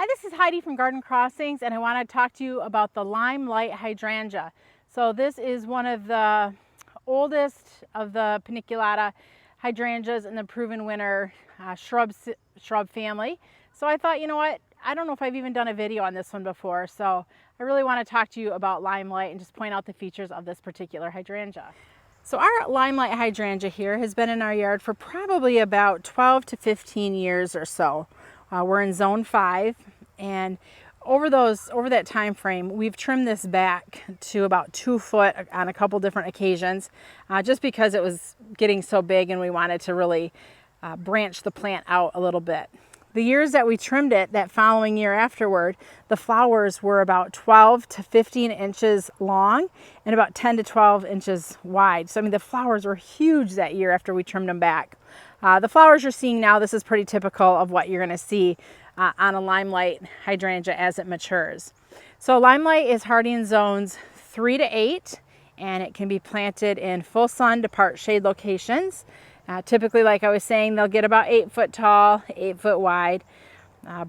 Hi, this is Heidi from Garden Crossings, and I want to talk to you about the Limelight Hydrangea. So this is one of the oldest of the paniculata hydrangeas in the proven winter shrub family. So I thought, you know what, I don't know if I've even done a video on this one before, so I really want to talk to you about Limelight and just point out the features of this particular hydrangea. So our Limelight Hydrangea here has been in our yard for probably about 12 to 15 years or so. We're in zone 5, and over that time frame, we've trimmed this back to about 2 foot on a couple different occasions, just because it was getting so big and we wanted to really branch the plant out a little bit. The years that we trimmed it, that following year afterward, the flowers were about 12 to 15 inches long and about 10 to 12 inches wide. So I mean, the flowers were huge that year after we trimmed them back. The flowers you're seeing now, this is pretty typical of what you're going to see on a Limelight hydrangea as it matures. So Limelight is hardy in zones 3 to 8, and it can be planted in full sun to part shade locations. Typically, like I was saying, they'll get about 8 foot tall, 8 foot wide,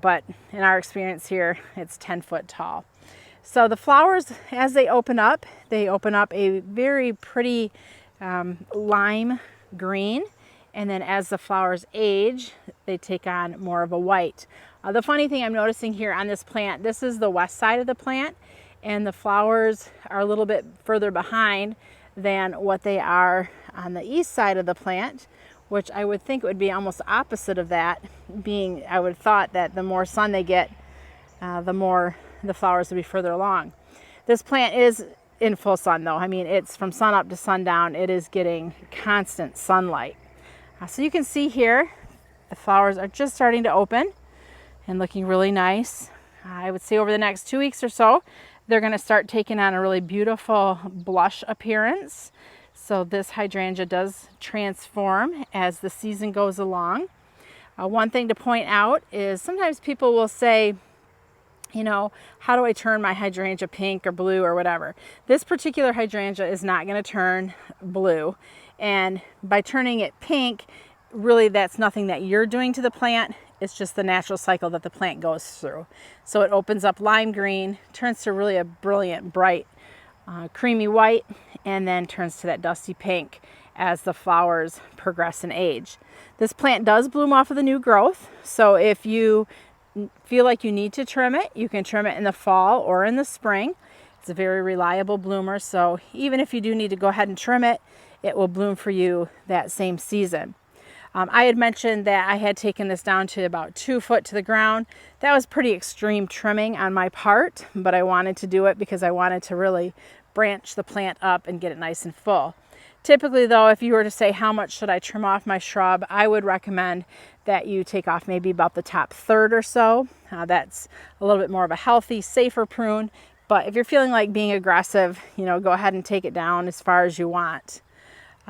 but in our experience here, it's 10 foot tall. So the flowers, as they open up a very pretty lime green. And then as the flowers age, they take on more of a white. The funny thing I'm noticing here on this plant, this is the west side of the plant, and the flowers are a little bit further behind than what they are on the east side of the plant, which I would think would be almost opposite of that, being I would have thought that the more sun they get, the more the flowers would be further along. This plant is in full sun though. I mean, it's from sun up to sundown, it is getting constant sunlight. So you can see here, the flowers are just starting to open and looking really nice. I would say over the next 2 weeks or so, they're going to start taking on a really beautiful blush appearance. So this hydrangea does transform as the season goes along. One thing to point out is sometimes people will say, you know, how do I turn my hydrangea pink or blue or whatever? This particular hydrangea is not going to turn blue. And by turning it pink, really that's nothing that you're doing to the plant. It's just the natural cycle that the plant goes through. So it opens up lime green, turns to really a brilliant, bright, creamy white, and then turns to that dusty pink as the flowers progress in age. This plant does bloom off of the new growth. So if you feel like you need to trim it, you can trim it in the fall or in the spring. It's a very reliable bloomer. So even if you do need to go ahead and trim it, it will bloom for you that same season. I had mentioned that I had taken this down to about 2 foot to the ground. That was pretty extreme trimming on my part, but I wanted to do it because I wanted to really branch the plant up and get it nice and full. Typically though, if you were to say how much should I trim off my shrub, I would recommend that you take off maybe about the top third or so. That's a little bit more of a healthy, safer prune. But if you're feeling like being aggressive, you know, go ahead and take it down as far as you want.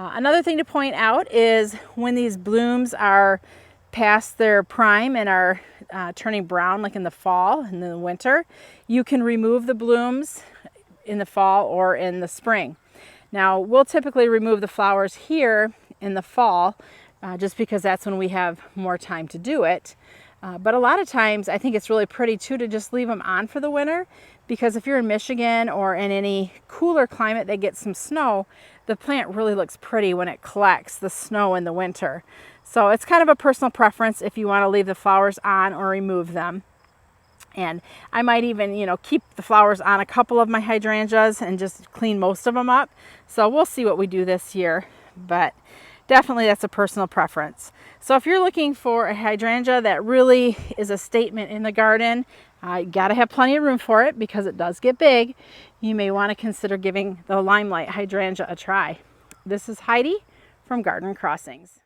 Another thing to point out is when these blooms are past their prime and are turning brown, like in the fall and in the winter, you can remove the blooms in the fall or in the spring. Now, we'll typically remove the flowers here in the fall just because that's when we have more time to do it. But a lot of times I think it's really pretty too to just leave them on for the winter, because if you're in Michigan or in any cooler climate that gets some snow, the plant really looks pretty when it collects the snow in the winter. So it's kind of a personal preference if you want to leave the flowers on or remove them. And I might even, you know, keep the flowers on a couple of my hydrangeas and just clean most of them up. So we'll see what we do this year, but definitely that's a personal preference. So if you're looking for a hydrangea that really is a statement in the garden, you gotta have plenty of room for it because it does get big. You may want to consider giving the Limelight hydrangea a try. This is Heidi from Garden Crossings.